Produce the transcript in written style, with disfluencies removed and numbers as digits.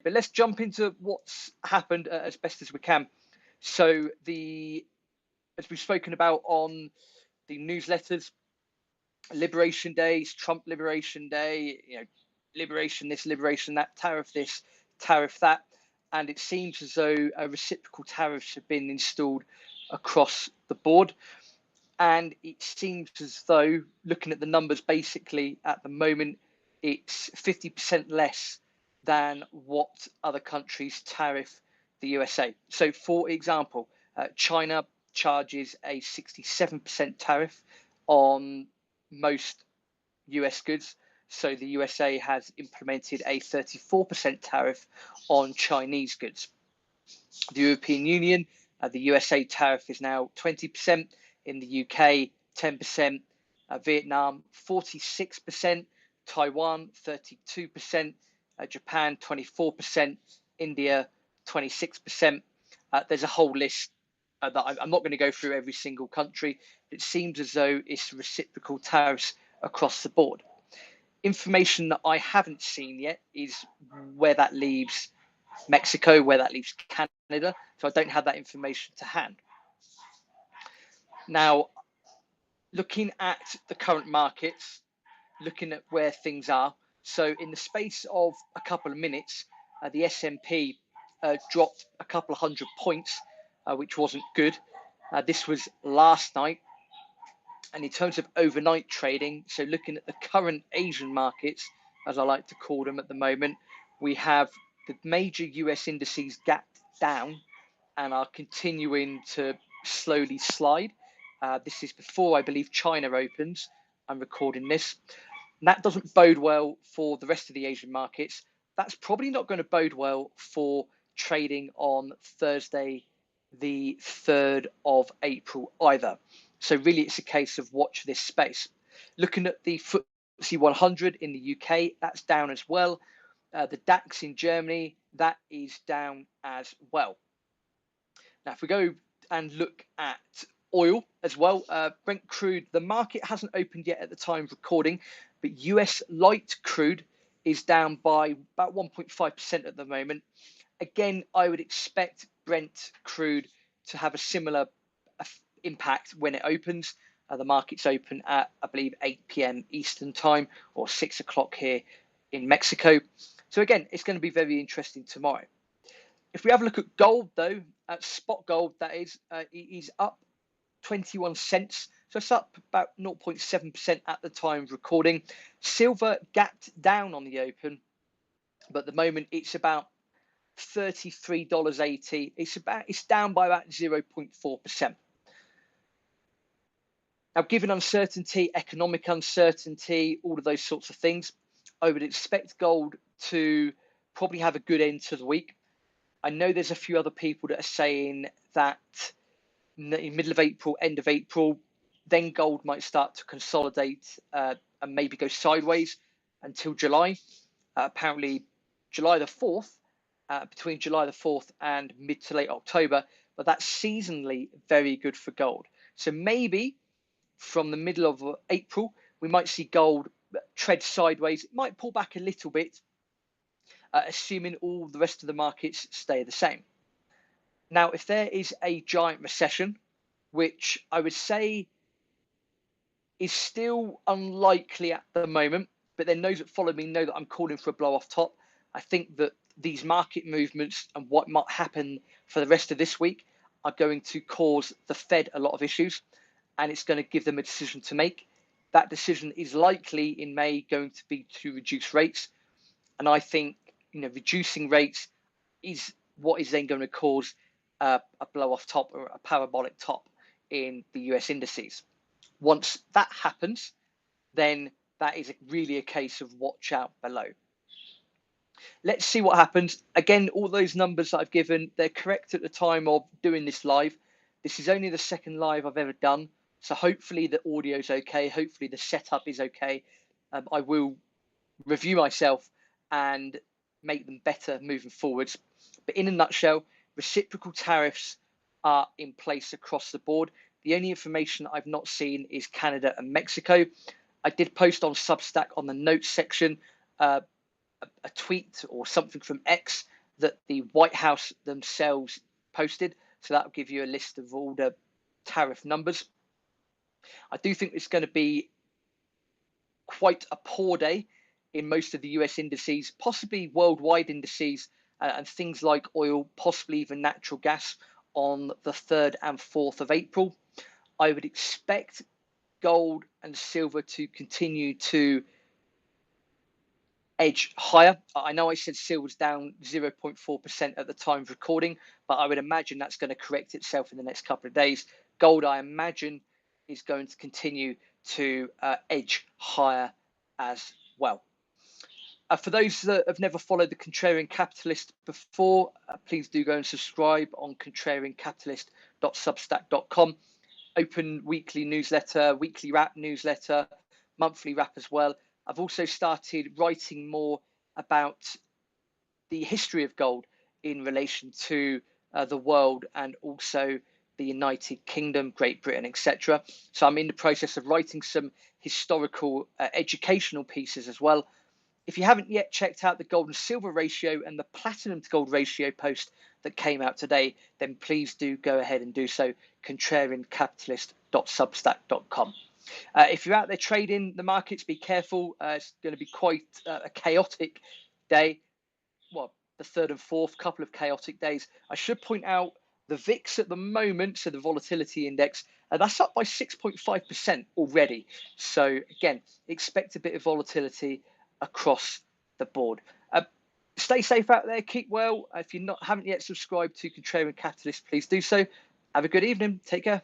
But let's jump into what's happened as best as we can. So as we've spoken about on the newsletters, Liberation Days, Trump Liberation Day, liberation this, liberation that, tariff this, tariff that, and it seems as though reciprocal tariffs have been installed across the board. And it seems as though, looking at the numbers, basically at the moment, it's 50% less than what other countries tariff the USA. So, for example, China charges a 67% tariff on most US goods. So, the USA has implemented a 34% tariff on Chinese goods. The European Union, the USA tariff is now 20%, in the UK 10%, Vietnam 46%, Taiwan 32%, Japan 24%, India 26%. There's a whole list that I'm not going to go through every single country. It seems as though it's reciprocal tariffs across the board. Information that I haven't seen yet is where that leaves Mexico, where that leaves Canada. So I don't have that information to hand. Now, looking at the current markets, looking at where things are. So in the space of a couple of minutes, the S&P dropped a couple of 100 points, which wasn't good. This was last night. And in terms of overnight trading, so looking at the current Asian markets, as I like to call them at the moment, we have the major US indices gapped down and are continuing to slowly slide. This is before, I believe, China opens. I'm recording this. And that doesn't bode well for the rest of the Asian markets. That's probably not going to bode well for trading on Thursday, the 3rd of April either. So really, it's a case of watch this space. Looking at the FTSE 100 in the UK, that's down as well. The DAX in Germany, that is down as well. Now, if we go and look at oil as well, Brent crude, the market hasn't opened yet at the time of recording, but US light crude is down by about 1.5% at the moment. Again, I would expect Brent crude to have a similar impact when it opens. The market's open at, I believe, 8 p.m. Eastern time or 6 o'clock here in Mexico. So again, it's going to be very interesting tomorrow. If we have a look at gold, though, at spot gold, that is, it is up 21 cents. So it's up about 0.7% at the time of recording. Silver gapped down on the open, but at the moment it's about $33.80. It's down by about 0.4%. Now, given uncertainty, economic uncertainty, all of those sorts of things, I would expect gold to probably have a good end to the week. I know there's a few other people that are saying that in the middle of April, end of April, then gold might start to consolidate and maybe go sideways until July. Apparently, July the 4th, between July the 4th and mid to late October, but that's seasonally very good for gold. So maybe from the middle of April, we might see gold tread sideways. It might pull back a little bit, assuming all the rest of the markets stay the same. Now, if there is a giant recession, which I would say is still unlikely at the moment, but then those that follow me know that I'm calling for a blow off top. I think that these market movements and what might happen for the rest of this week are going to cause the Fed a lot of issues, and it's going to give them a decision to make. That decision is likely in May going to be to reduce rates. And I think, reducing rates is what is then going to cause a blow off top or a parabolic top in the US indices. Once that happens, then that is really a case of watch out below. Let's see what happens. Again, all those numbers that I've given, they're correct at the time of doing this live. This is only the second live I've ever done. So hopefully the audio is okay. Hopefully the setup is okay. I will review myself and make them better moving forwards. But in a nutshell, reciprocal tariffs are in place across the board. The only information I've not seen is Canada and Mexico. I did post on Substack on the notes section a tweet or something from X that the White House themselves posted. So that will give you a list of all the tariff numbers. I do think it's going to be quite a poor day in most of the US indices, possibly worldwide indices, and things like oil, possibly even natural gas on the 3rd and 4th of April. I would expect gold and silver to continue to edge higher. I know I said silver's down 0.4% at the time of recording, but I would imagine that's going to correct itself in the next couple of days. Gold, I imagine, is going to continue to edge higher as well. For those that have never followed the Contrarian Capitalist before, please do go and subscribe on contrariancapitalist.substack.com. Open weekly newsletter, weekly wrap newsletter, monthly wrap as well. I've also started writing more about the history of gold in relation to the world and also the United Kingdom, Great Britain, etc. So I'm in the process of writing some historical educational pieces as well. If you haven't yet checked out the gold and silver ratio and the platinum to gold ratio post that came out today, then please do go ahead and do so. contrariancapitalist.substack.com. If you're out there trading the markets, be careful. It's going to be quite a chaotic day. Well, the 3rd and 4th, couple of chaotic days. I should point out the VIX at the moment, so the volatility index, that's up by 6.5% already. So again, expect a bit of volatility across the board. Stay safe out there, keep well. If you haven't yet subscribed to Contrarian Capitalist, please do so. Have a good evening. Take care.